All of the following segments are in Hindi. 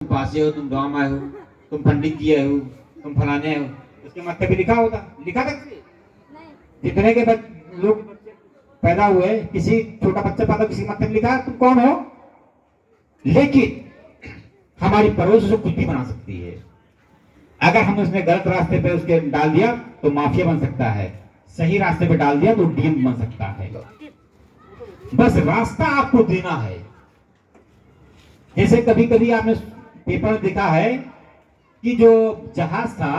पास से हो, तुम गाँव में आए हो, तुम पंडित जी आए हो, तुम फलाने हो, उसके माथे पे लिखा होता, लिखा था किसी? जितने के लोग पैदा हुए, किसी छोटा बच्चा पैदा किसी माथे पे लिखा तुम कौन हो? लेकिन हमारी पड़ोस उसे कुछ भी बना सकती है। अगर हम उसने गलत रास्ते पे उसके डाल दिया तो माफिया बन सकता है, सही रास्ते पे डाल दिया तो डीएम बन सकता है। बस रास्ता आपको देना है। जैसे कभी कभी आपने पेपर में देखा है कि जो जहाज था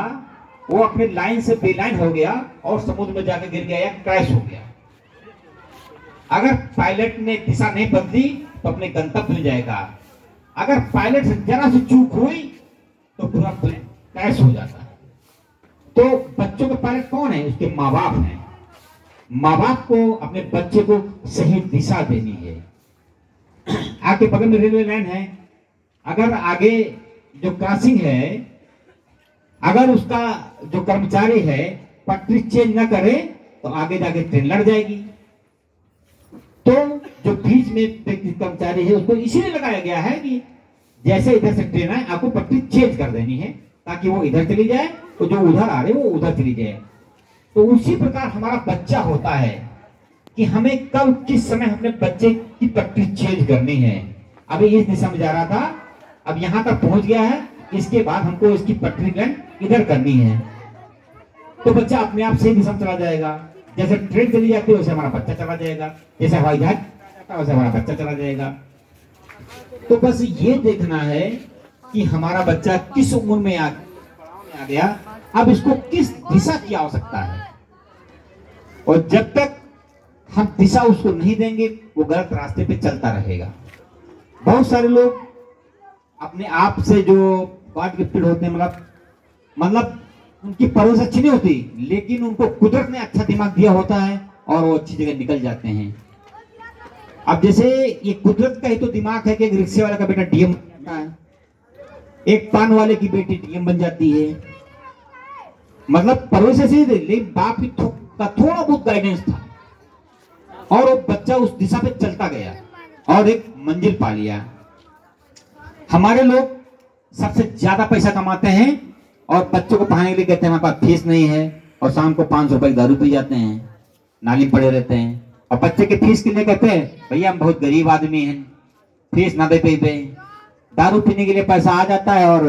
वो अपने लाइन से बेलाइन हो गया और समुद्र में जाकर गिर गया या क्रैश हो गया। अगर पायलट ने दिशा नहीं बदली तो अपने गंतव्य में जाएगा। अगर पायलट से जरा सी चूक हुई तो पूरा प्लेन क्रैश हो जाता है। तो बच्चों के पायलट कौन है? उसके माँ बाप हैं। माँ बाप को अपने बच्चे को सही दिशा देनी है। आपके बगल में रेलवे लाइन है, अगर आगे जो क्रॉसिंग है, अगर उसका जो कर्मचारी है पटरी चेंज ना करे तो आगे जाके ट्रेन लड़ जाएगी। तो जो बीच में कर्मचारी है उसको इसीलिए लगाया गया है कि जैसे इधर से ट्रेन आए आपको पटरी चेंज कर देनी है ताकि वो इधर चली जाए तो जो उधर आ रहे वो उधर चली जाए। तो उसी प्रकार हमारा बच्चा होता है कि हमें कब किस समय अपने बच्चे की पटरी चेंज करनी है। अभी इस दिशा में जा रहा था, अब यहां तक पहुंच गया है, इसके बाद हमको इसकी पटरी लाइन इधर करनी है। तो बच्चा अपने आप सही दिशा में चला जाएगा। जैसे ट्रेन चली जाती है वैसे हमारा बच्चा चला जाएगा, जैसे हवाई जहाज जाता है वैसे हमारा बच्चा चला जाएगा। तो बस ये देखना है कि हमारा बच्चा किस उम्र में आ गया, अब इसको किस दिशा की आवश्यकता है। और जब तक हम दिशा उसको नहीं देंगे वो गलत रास्ते पे चलता रहेगा। बहुत सारे लोग अपने आप से जो गॉड गिफ्टेड होते हैं, मतलब उनकी परवरिश अच्छी नहीं होती, लेकिन उनको कुदरत ने अच्छा दिमाग दिया होता है और वो अच्छी जगह निकल जाते हैं। अब जैसे ये कुदरत का ही तो दिमाग है कि एक रिक्शे वाले का बेटा डीएम बन जाता है, एक पान वाले की बेटी डीएम बन जाती है। मतलब परवरिश ऐसी थी, लेकिन बाप का थोड़ा बहुत गाइडेंस था और वो बच्चा उस दिशा पे चलता गया और एक मंजिल पा लिया। हमारे लोग सबसे ज्यादा पैसा कमाते हैं और बच्चों को पढ़ाने के लिए कहते हैं हमारे पास फीस नहीं है, और शाम को 500 रुपए दारू पी जाते हैं, नाली पड़े रहते हैं। और बच्चे के फीस के लिए कहते हैं भैया हम बहुत गरीब आदमी हैं, फीस ना दे पे। दारू पीने के लिए पैसा आ जाता है और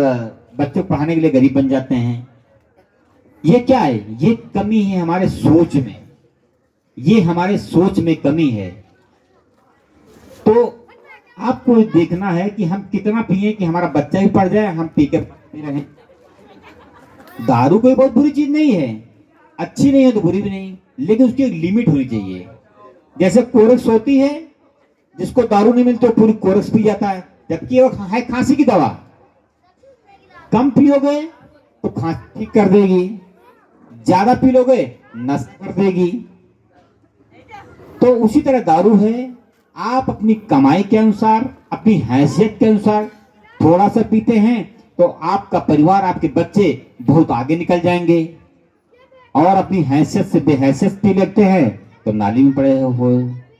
बच्चों को पढ़ाने के लिए गरीब बन जाते हैं। ये क्या है? ये कमी है हमारे सोच में, ये हमारे सोच में कमी है। तो आपको देखना है कि हम कितना पिए कि हमारा बच्चा भी पड़ जाए, हम पी के रहें। दारू कोई बहुत बुरी चीज नहीं है, अच्छी नहीं है तो बुरी भी नहीं, लेकिन उसकी एक लिमिट होनी चाहिए। जैसे कोरेक्स होती है, जिसको दारू नहीं मिलती तो पूरी कोरेक्स पी जाता है, जबकि वो है खांसी की दवा। कम पियोगे तो खांसी ठीक कर देगी, ज्यादा पी लोगे नशा कर देगी। तो उसी तरह दारू है, आप अपनी कमाई के अनुसार, अपनी हैसियत के अनुसार थोड़ा सा पीते हैं तो आपका परिवार, आपके बच्चे बहुत आगे निकल जाएंगे। और अपनी हैसियत से बेहैसियत पी लेते हैं तो नाली में पड़े हो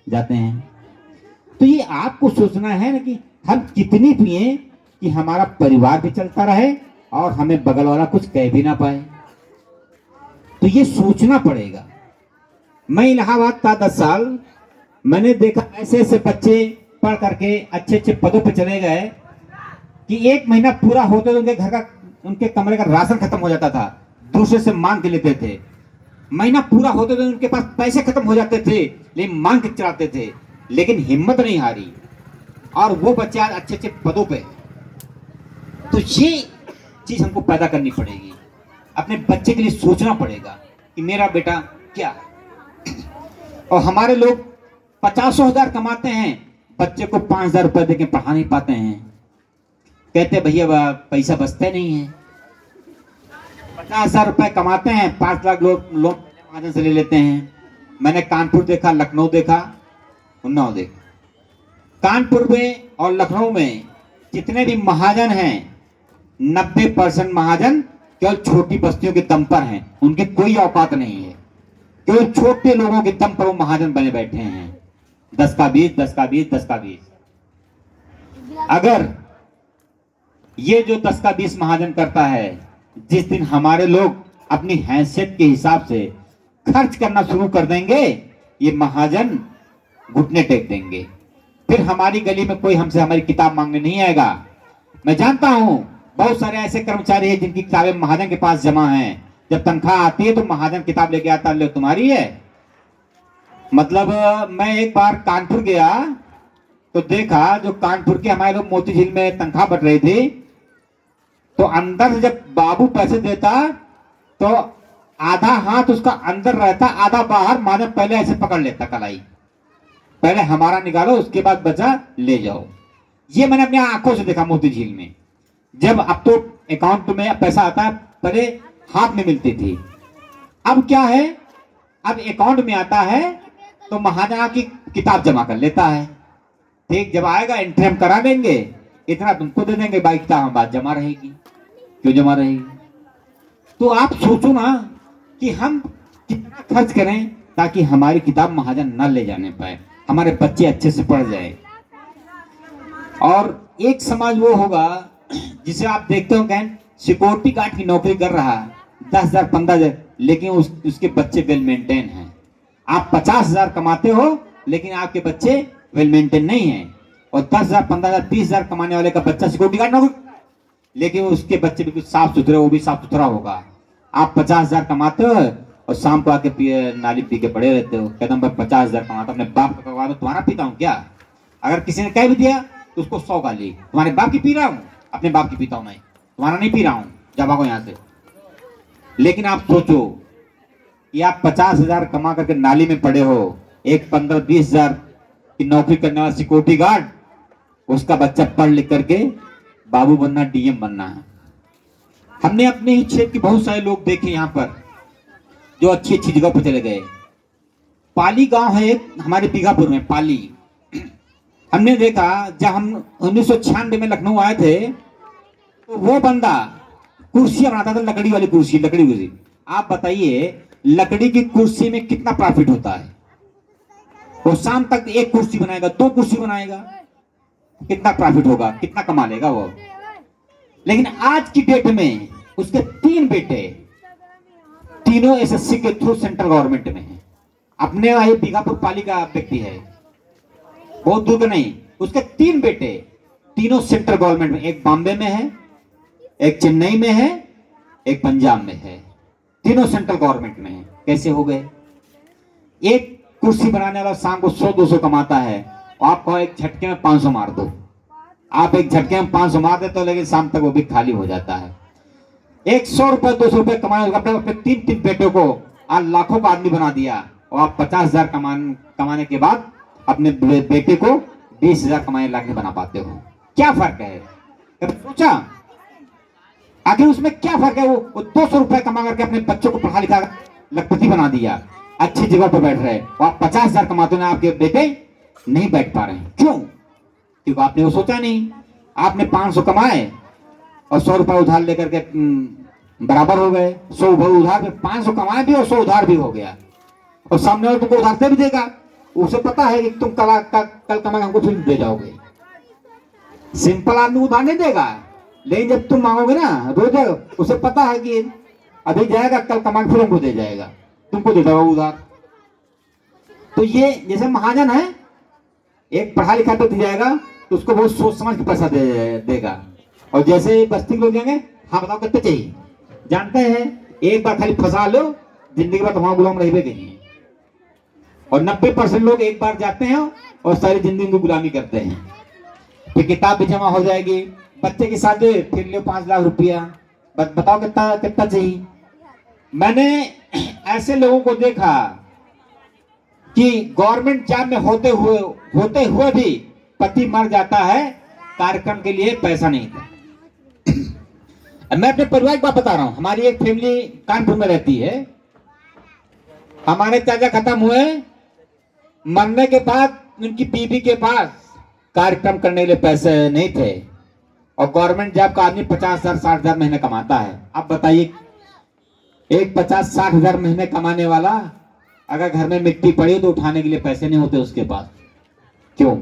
जाते हैं। तो ये आपको सोचना है ना कि हम कितनी पिए कि हमारा परिवार भी चलता रहे और हमें बगल वाला कुछ कह भी ना पाए। तो ये सोचना पड़ेगा। मैं इलाहाबाद था 10 साल, मैंने देखा ऐसे ऐसे बच्चे पढ़ करके अच्छे अच्छे पदों पे चले गए कि 1 महीना पूरा होते तो उनके घर का, उनके कमरे का राशन खत्म हो जाता था, दूसरे से मांग के लेते थे। महीना पूरा होते तो उनके पास पैसे खत्म हो जाते थे, लेकिन मांग के चलाते थे, लेकिन हिम्मत नहीं हारी और वो बच्चे आज अच्छे अच्छे पदों पे। तो ये चीज हमको पैदा करनी पड़ेगी, अपने बच्चे के लिए सोचना पड़ेगा कि मेरा बेटा क्या है। और हमारे लोग 50,000 कमाते हैं, बच्चे को 5,000 रुपए देके पढ़ा नहीं पाते हैं, कहते भैया पैसा बचते नहीं है। 50,000 रुपए कमाते हैं, 5 लाख लोन महाजन से ले लेते हैं। मैंने कानपुर देखा, लखनऊ देखा, उन्नाव देखा। कानपुर में और लखनऊ में जितने भी महाजन हैं 90% महाजन केवल छोटी बस्तियों के दम पर हैं, उनकी कोई औकात नहीं है। केवल छोटे लोगों के दम पर वो महाजन बने बैठे हैं, 10 का 20, 10 का 20, 10 का 20। अगर ये जो 10 का 20 महाजन करता है, जिस दिन हमारे लोग अपनी हैसियत के हिसाब से खर्च करना शुरू कर देंगे, ये महाजन घुटने टेक देंगे। फिर हमारी गली में कोई हमसे हमारी किताब मांगने नहीं आएगा। मैं जानता हूं बहुत सारे ऐसे कर्मचारी हैं जिनकी किताबें महाजन के पास जमा हैं। जब तनख्वाह आती है तो महाजन किताब लेके आता है, ले तुम्हारी है। मतलब मैं एक बार कानपुर गया तो देखा, जो कानपुर के हमारे लोग मोती झील में तनख्वाह बढ़ रही थी, तो अंदर से जब बाबू पैसे देता तो आधा हाथ उसका अंदर रहता, आधा बाहर। महाजन पहले ऐसे पकड़ लेता कलाई, पहले हमारा निकालो, उसके बाद बचा ले जाओ। ये मैंने अपनी आंखों से देखा मोती झील में। जब अब तो अकाउंट में पैसा आता है, पहले हाथ में मिलती थी, अब क्या है, अब अकाउंट में आता है तो महाजन की किताब जमा कर लेता है। ठीक, जब आएगा एंट्री हम करा देंगे, इतना तुमको दे देंगे, बाकी किताब हम बात जमा रहेगी। क्यों जमा रहेगी? तो आप सोचो ना कि हम कितना खर्च करें ताकि हमारी किताब महाजन न ले जाने पाए, हमारे बच्चे अच्छे से पढ़ जाए। और एक समाज वो होगा जिसे आप देखते हो, कहें सिक्योरिटी गार्ड की नौकरी कर रहा है, 10,000 15,000, लेकिन उसके बच्चे वेल मेंटेन हैं। आप 50,000 कमाते हो लेकिन आपके बच्चे वेल मेंटेन नहीं है। और 10,000 15,000 30,000 कमाने वाले का बच्चा सिक्योरिटी गार्ड नौकरी, लेकिन उसके बच्चे बिल्कुल साफ सुथरे, वो भी साफ सुथरा होगा। आप 50,000 कमाते हो और शाम को आके नाली पी के पड़े रहते हो, कहता हूँ 50,000 कमाता, अपने बाप का कमा, तो तुम्हारा पीता हूँ क्या? अगर किसी ने कह भी दिया तो उसको 100 गाली, तुम्हारे बाप की पी रहा हूँ, अपने बाप की पीता हूँ मैं, तुम्हारा नहीं पी रहा हूँ, जब भागो यहाँ से। लेकिन आप सोचो कि आप 50,000 कमा करके नाली में पड़े हो, एक 15-20,000 की नौकरी करने वाला सिक्योरिटी गार्ड, उसका बच्चा पढ़ लिख करके बाबू बनना, डीएम बनना है। हमने अपने ही क्षेत्र के बहुत सारे लोग देखे यहाँ पर जो अच्छी अच्छी जगह पर चले गए। पाली गांव है एक हमारे बीघापुर में, पाली। हमने देखा जब हम 1996 में लखनऊ आए थे तो वो बंदा कुर्सियां बनाता था, लकड़ी वाली कुर्सी, लकड़ी कुर्सी। आप बताइए लकड़ी की कुर्सी में कितना प्रॉफिट होता है? वो शाम तक एक कुर्सी बनाएगा, 2 कुर्सी बनाएगा, कितना प्रॉफिट होगा, कितना कमा लेगा वो। लेकिन आज की डेट में उसके 3 बेटे, तीनों एसएससी के थ्रू सेंट्रल गवर्नमेंट में है। अपने वही बीघापुर पाली का व्यक्ति है, बहुत दूर नहीं। उसके 3 बेटे, तीनों सेंट्रल गवर्नमेंट में, एक बॉम्बे में है, एक चेन्नई में है, एक पंजाब में है, तीनों सेंट्रल गवर्नमेंट में है। कैसे हो गए? एक कुर्सी बनाने वाला शाम को 100-200 कमाता है, आप कहो एक झटके में 500 मार दो, आप एक झटके में 500 मार देते हो, लेकिन शाम तक वो भी खाली हो जाता है। 100 रुपए 200 रुपए कमाने, अपने 3 बेटों को आज लाखों का आदमी बना दिया, और आप 50,000 कमाने के बाद अपने बेटे को 20,000 कमाने लाके बना पाते हो। क्या फर्क है? कभी सोचा आखिर उसमें क्या फर्क है? वो 200 रुपए कमा करके अपने बच्चों को पढ़ा लिखा लखपति बना दिया, अच्छी जगह पर बैठ रहे, और आप 50,000 कमाते हो, आपके बेटे नहीं बैठ पा रहे हैं। क्यों? क्योंकि आपने वो सोचा नहीं। आपने 500 कमाए और 100 रुपए उधार लेकर के बराबर हो गए। 100 उधार, 500 कमाए भी और 100 उधार भी हो गया, और सामने वाले तुमको उधार से भी देगा। उसे पता है कि तुम कल कमा हमको फिर दे जाओगे। सिंपल आदमी उधार नहीं देगा, लेकिन जब तुम मांगोगे ना रोज, उसे पता है कि अभी जाएगा, कल कमा फिर हमको दे जाएगा, तुमको दे देगा उधार। तो ये जैसे महाजन है, एक पढ़ा लिखा तो दिया जाएगा तो उसको बहुत सोच समझ के पैसा देगा। और जैसे बस्ती के लोग जाएंगे, हाँ बताओ कितने चाहिए, जानते हैं एक बार खाली फंसा लो, जिंदगी भर तुम्हारा गुलाम रह गई। और 90% लोग एक बार जाते हैं और सारी जिंदगी को गुलामी करते हैं। फिर किताब भी जमा हो जाएगी, बच्चे की शादी, फिर ले 5 लाख रुपया, बताओ कितना कितना चाहिए। मैंने ऐसे लोगों को देखा कि गवर्नमेंट जॉब में होते हुए भी पति मर जाता है, कार्यक्रम के लिए पैसा नहीं था। मैं अपने परिवार की बात बता रहा हूं। हमारी एक फैमिली कानपुर में रहती है। हमारे चाचा खत्म हुए, मरने के बाद उनकी बीवी के पास कार्यक्रम करने के लिए पैसे नहीं थे, और गवर्नमेंट जॉब का आदमी 50,000 60,000 महीने कमाता है। अब बताइए, एक 50-60 हजार महीने कमाने वाला अगर घर में मिट्टी पड़ी तो उठाने के लिए पैसे नहीं होते उसके पास। क्यों?